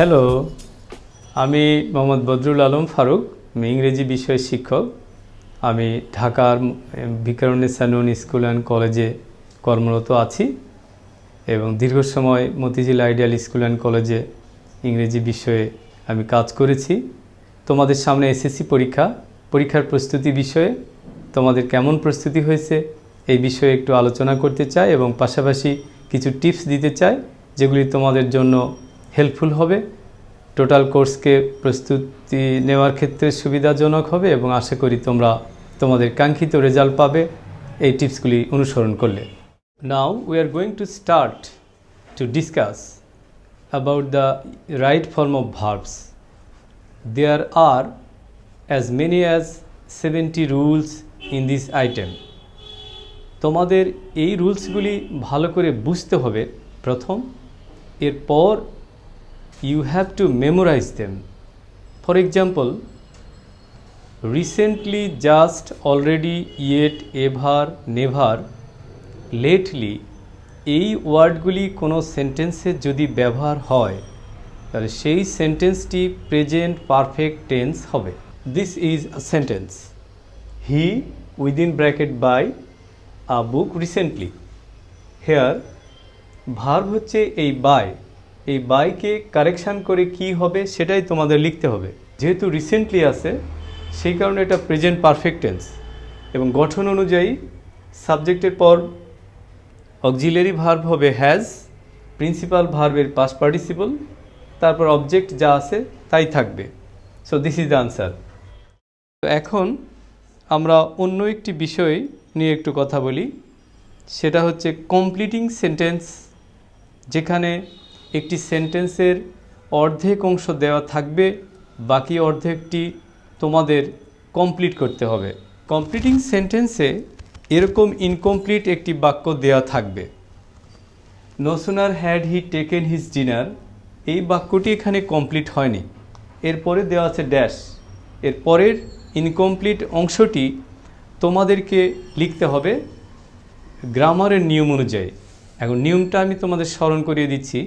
Hello, আমি মোহাম্মদ বদরুল আলম ফারুক, আমি ইংরেজি বিষয়ের শিক্ষক। আমি ঢাকার ভিকারুন্নিসা নূন স্কুল অ্যান্ড কলেজে কর্মরত আছি এবং দীর্ঘ সময় মতিঝিল আইডিয়াল স্কুল অ্যান্ড কলেজে ইংরেজি বিষয়ে আমি কাজ করেছি। তোমাদের সামনে এসএসসি পরীক্ষার প্রস্তুতি বিষয়ে তোমাদের কেমন প্রস্তুতি হয়েছে এই বিষয়ে একটু আলোচনা করতে চাই এবং পাশাপাশি কিছু টিপস দিতে চাই যেগুলি তোমাদের জন্য হেল্পফুল হবে, টোটাল কোর্সকে প্রস্তুতি নেওয়ার ক্ষেত্রে সুবিধাজনক হবে এবং আশা করি তোমরা তোমাদের কাঙ্ক্ষিত রেজাল্ট পাবে এই টিপসগুলি অনুসরণ করলে। Now we are going to start to discuss about the right form of verbs. There are as many as 70 rules in this item. তোমাদের এই রুলসগুলি ভালো করে বুঝতে হবে প্রথম, এরপর you have to memorize them. For example, recently, just, already, yet, ever, never, lately এই ওয়ার্ডগুলি কোনো সেন্টেন্সে যদি ব্যবহার হয় তাহলে সেই সেন্টেন্সটি প্রেজেন্ট পারফেক্ট টেন্স হবে। This is a sentence, he within bracket buy a book recently. Here verb হচ্ছে এই বাইকে কারেকশান করে কি হবে সেটাই তোমাদের লিখতে হবে। যেহেতু রিসেন্টলি আছে সেই কারণে এটা প্রেজেন্ট পারফেক্ট টেন্স এবং গঠন অনুযায়ী সাবজেক্টের পর অক্সিলারি ভার্ব হবে হ্যাজ, প্রিন্সিপাল ভার্বের পাস্ট পার্টিসিপল, তারপর অবজেক্ট যা আছে তাই থাকবে। So this is the answer. তো এখন আমরা অন্য একটি বিষয় নিয়ে একটু কথা বলি, সেটা হচ্ছে কমপ্লিটিং সেন্টেন্স, যেখানে একটি সেন্টেন্সের অর্ধেক অংশ দেওয়া থাকবে, বাকি অর্ধেকটি তোমাদের কমপ্লিট করতে হবে। কমপ্লিটিং সেন্টেন্সে এরকম ইনকমপ্লিট একটি বাক্য দেওয়া থাকবে, no sooner had he taken his dinner, এই বাক্যটি এখানে কমপ্লিট হয়নি, এরপরে দেওয়া আছে ড্যাশ, এর পরের ইনকমপ্লিট অংশটি তোমাদেরকে লিখতে হবে গ্রামারের নিয়ম অনুযায়ী। এখন নিয়মটা আমি তোমাদের স্মরণ করিয়ে দিচ্ছি।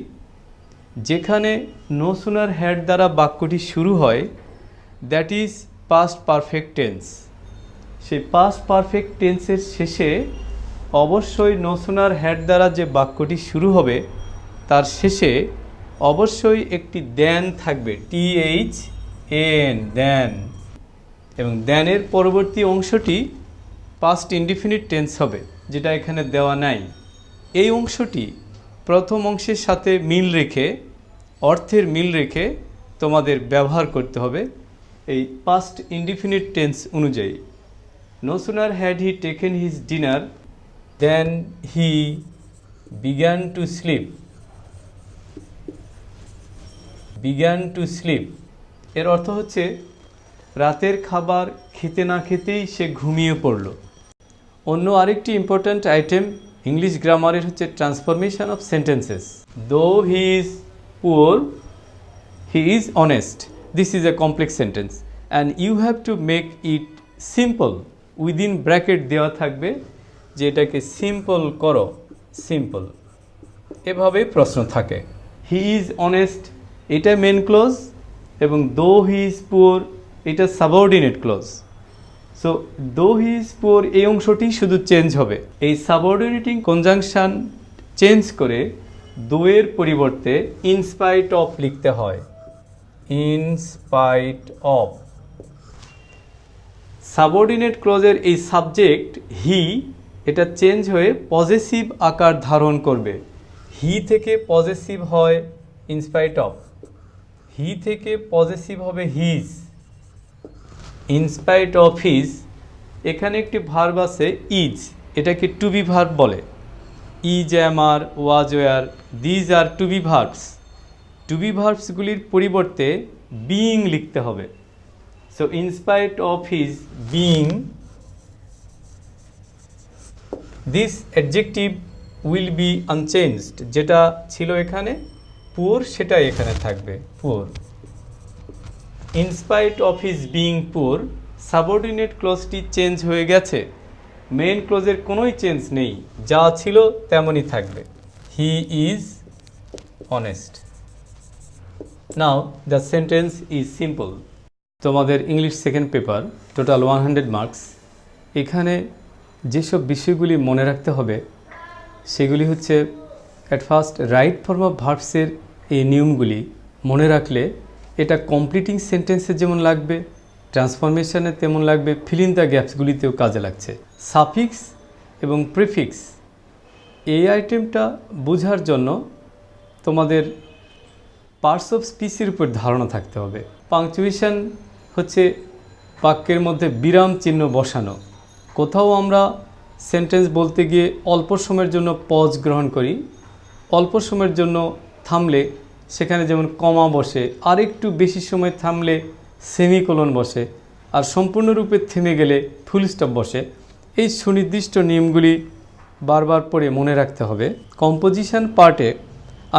যেখানে নো সুনার হ্যাড দ্বারা বাক্যটি শুরু হয় that is past perfect tense. সেই পাস্ট পারফেক্ট টেন্সের শেষে অবশ্যই নো সুনার হ্যাড দ্বারা যে বাক্যটি শুরু হবে তার শেষে অবশ্যই একটি দেন থাকবে, THAN, দেন, এবং দেনের পরবর্তী অংশটি পাস্ট ইনডিফিনিট টেন্স হবে, যেটা এখানে দেওয়া নাই। এই অংশটি প্রথম অংশের সাথে মিল রেখে, অর্থের মিল রেখে তোমাদের ব্যবহার করতে হবে এই পাস্ট ইনডিফিনিট টেন্স অনুযায়ী। No sooner had he taken his dinner than he began to sleep. Began to sleep এর অর্থ হচ্ছে রাতের খাবার খেতে না খেতেই সে ঘুমিয়ে পড়ল। অন্য আরেকটি ইম্পর্ট্যান্ট আইটেম ইংলিশ গ্রামারের হচ্ছে transformation of sentences. Though he is poor, he is honest, this is a complex sentence and you have to make it simple. Within bracket দেওয়া থাকবে যে এটাকে সিম্পল করো, সিম্পল, এভাবে প্রশ্ন থাকে। হি ইজ অনেস্ট এটা মেন ক্লোজ এবং দো হি ইজ পুয়ার এটা সাবঅর্ডিনেট ক্লোজ। সো দো হি ইজ পুয়ার এই অংশটি শুধু চেঞ্জ হবে, এই সাবঅর্ডিনেটিং কনজাংশন চেঞ্জ করে দোয়ের পরিবর্তে ইনস্পাইট অফ লিখতে হয়, ইনস্পাইট অফ। সাবঅর্ডিনেট ক্লজের এই সাবজেক্ট হি এটা চেঞ্জ হয়ে পজেসিভ আকার ধারণ করবে, হি থেকে পজেসিভ হয় ইনস্পাইট অফ, হি থেকে পজেসিভ হবে হিজ, ইনস্পাইট অফ হিজ। এখানে একটি ভার্ব আছে ইজ, এটাকে টু বি ভার্ব বলে, is, am are, was, were, these are to be verbs. টু বি ভার্বসগুলির পরিবর্তে বিইং লিখতে হবে। So in spite of his being, this adjective will be unchanged, যেটা ছিল এখানে poor সেটাই এখানে থাকবে, poor. In spite of his being poor, subordinate clause-টি চেঞ্জ হয়ে গেছে, মেইন ক্লোজের কোনোই চেঞ্জ নেই, যা ছিল তেমনই থাকবে, he is honest. Now the sentence is simple. তোমাদের English second paper, total 100 marks. এখানে যেসব বিষয়গুলি মনে রাখতে হবে সেগুলি হচ্ছে, at first right form of ভার্বসের এই নিয়মগুলি মনে রাখলে এটা কমপ্লিটিং সেন্টেন্সে যেমন লাগবে, ট্রান্সফরমেশনে তেমন লাগবে, ফিল ইন দ্য গ্যাপসগুলিতেও কাজে লাগছে। সাফিক্স এবং প্রিফিক্স এই আইটেমটা বোঝার জন্য তোমাদের পার্টস অফ স্পিচের উপর ধারণা থাকতে হবে। পাংচুয়েশন হচ্ছে বাক্যের মধ্যে বিরাম চিহ্ন বসানো। কোথাও আমরা সেন্টেন্স বলতে গিয়ে অল্প সময়ের জন্য পজ গ্রহণ করি, অল্প সময়ের জন্য থামলে সেখানে যেমন কমা বসে, আর একটু বেশি সময় থামলে সেমিকোলন বসে, আর সম্পূর্ণরূপে থেমে গেলে ফুল স্টপ বসে। এই সুনির্দিষ্ট নিয়মগুলি বারবার পড়ে মনে রাখতে হবে। কম্পোজিশন পার্টে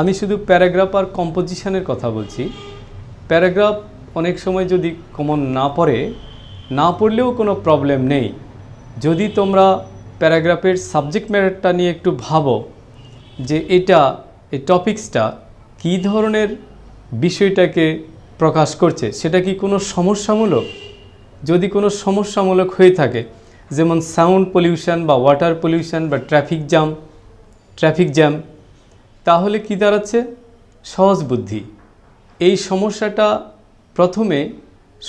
আমি শুধু প্যারাগ্রাফ আর কম্পোজিশনের কথা বলছি। প্যারাগ্রাফ অনেক সময় যদি কমন না পড়লেও কোনো প্রবলেম নেই। যদি তোমরা প্যারাগ্রাফের সাবজেক্ট ম্যাটারটা নিয়ে একটু ভাবো যে এই টপিক্সটা কী ধরনের বিষয়টাকে প্রকাশ করছে, সেটা কি কোনো সমস্যামূলক? যদি কোনো সমস্যামূলক হয়ে থাকে, যেমন সাউন্ড পলিউশন বা ওয়াটার পলিউশন বা ট্রাফিক জ্যাম, তাহলে কি দাঁড়াচ্ছে? সহজ বুদ্ধি। এই সমস্যাটা প্রথমে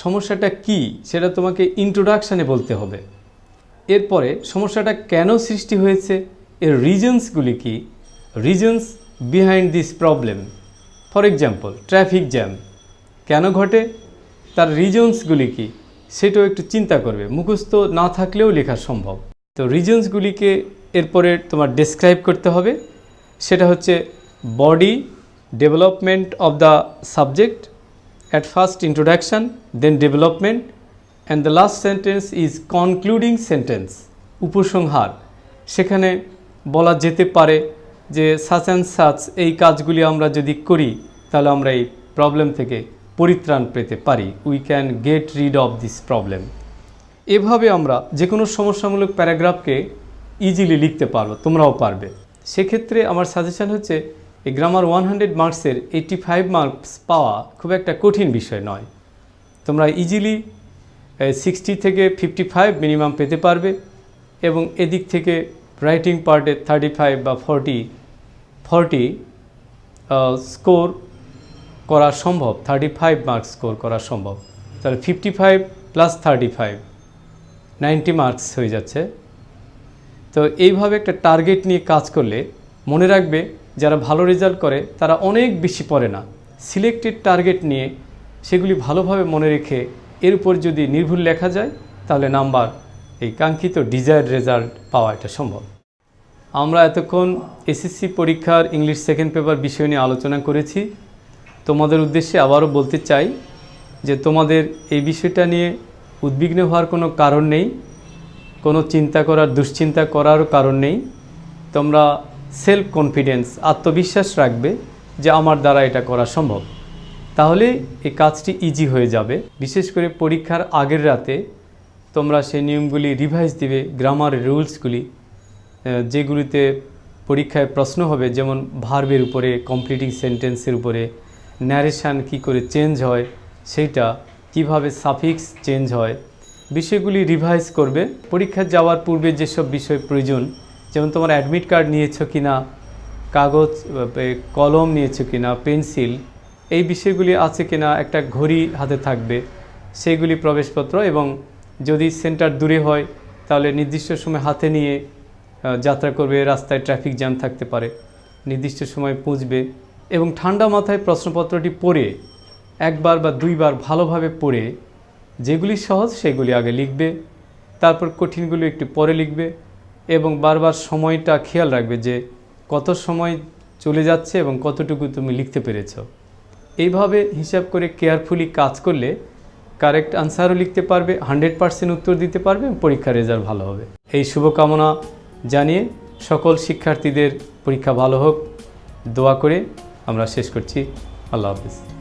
সমস্যাটা কি সেটা তোমাকে ইন্ট্রোডাকশানে বলতে হবে। এরপরে সমস্যাটা কেন সৃষ্টি হয়েছে, এর রিজনসগুলি কি, reasons behind this problem. For example traffic jam কেন ঘটে, তার রিজনসগুলি কি, সেটাও একটু চিন্তা করবে। মুখস্থ না থাকলেও লেখা সম্ভব। তো রিজনসগুলিকে এরপরে তোমার ডেসক্রাইব করতে হবে। সেটা হচ্ছে body, development of the subject, at first introduction, then development, and the last sentence is concluding sentence, উপসংহার। সেখানে বলা যেতে পারে যে সাচ অ্যান্ড সাচ এই কাজগুলি আমরা যদি করি তাহলে আমরা এই প্রবলেম থেকে পরিত্রাণ পেতে পারি। We can get rid of this problem. এভাবে আমরা যে কোনো সমস্যামূলক প্যারাগ্রাফকে ইজিলি লিখতে পারবো, তোমরাও পারবে। সেক্ষেত্রে আমার সাজেশন হচ্ছে এই গ্রামার 100 মার্কসের 85 মার্কস পাওয়া খুব একটা কঠিন বিষয় নয়। তোমরা ইজিলি 60 থেকে 55 মিনিমাম পেতে পারবে, এবং এদিক থেকে রাইটিং পার্টে 35 বা 40 স্কোর করা সম্ভব, 35 মার্কস স্কোর করা সম্ভব। তাহলে 55 প্লাস 35 90 মার্কস হয়ে যাচ্ছে। তো এইভাবে একটা টার্গেট নিয়ে কাজ করলে মনে রাখবে, যারা ভালো রেজাল্ট করে তারা অনেক বেশি পড়ে না, সিলেক্টেড টার্গেট নিয়ে সেগুলি ভালোভাবে মনে রেখে এর উপর যদি নির্ভুল লেখা যায় তাহলে নাম্বার, এই কাঙ্ক্ষিত ডিজায়ার্ড রেজাল্ট পাওয়া এটা সম্ভব। আমরা এতক্ষণ এসএসসি পরীক্ষার ইংলিশ সেকেন্ড পেপার বিষয় নিয়ে আলোচনা করেছি। তোমাদের উদ্দেশ্যে আবারও বলতে চাই যে তোমাদের এই বিষয়টা নিয়ে উদ্বিগ্ন হওয়ার কোনো কারণ নেই, কোনো দুশ্চিন্তা করারও কারণ নেই। তোমরা সেলফ কনফিডেন্স, আত্মবিশ্বাস রাখবে যে আমার দ্বারা এটা করা সম্ভব, তাহলে এই কাজটি ইজি হয়ে যাবে। বিশেষ করে পরীক্ষার আগের রাতে তোমরা সেই নিয়মগুলি রিভাইজ দিবে, গ্রামার রুলসগুলি যেগুলিতে পরীক্ষায় প্রশ্ন হবে, যেমন ভার্বের উপরে, কমপ্লিটিং সেন্টেন্সের উপরে, ন্যারেশান কি করে চেঞ্জ হয়, সেইটা কিভাবে সাফিক্স চেঞ্জ হয়, বিষয়গুলি রিভাইজ করবে। পরীক্ষা যাওয়ার পূর্বে যেসব বিষয় প্রয়োজন, যেমন তোমার অ্যাডমিট কার্ড নিয়েছো কি না, কাগজ কলম নিয়েছো কি না, পেন্সিল, এই বিষয়গুলি আছে কি না, একটা ঘড়ি হাতে থাকবে, সেইগুলি প্রবেশপত্র। এবং যদি সেন্টার দূরে হয় তাহলে নির্দিষ্ট সময় হাতে নিয়ে যাত্রা করবে। রাস্তায় ট্রাফিক জ্যাম থাকতে পারে, নির্দিষ্ট সময় পৌঁছবে। এবং ঠান্ডা মাথায় প্রশ্নপত্রটি পড়ে একবার বা দুইবার ভালোভাবে পড়ে যেগুলি সহজ সেগুলি আগে লিখবে, তারপর কঠিনগুলো একটু পরে লিখবে, এবং বারবার সময়টা খেয়াল রাখবে যে কত সময় চলে যাচ্ছে এবং কতটুকু তুমি লিখতে পেরেছো। এইভাবে হিসাব করে কেয়ারফুলি কাজ করলে কারেক্ট আনসারও লিখতে পারবে, 100% উত্তর দিতে পারবে, পরীক্ষার রেজাল্ট ভালো হবে। এই শুভকামনা জানিয়ে সকল শিক্ষার্থীদের পরীক্ষা ভালো হোক দোয়া করে আমরা শেষ করছি। আল্লাহ হাফেজ।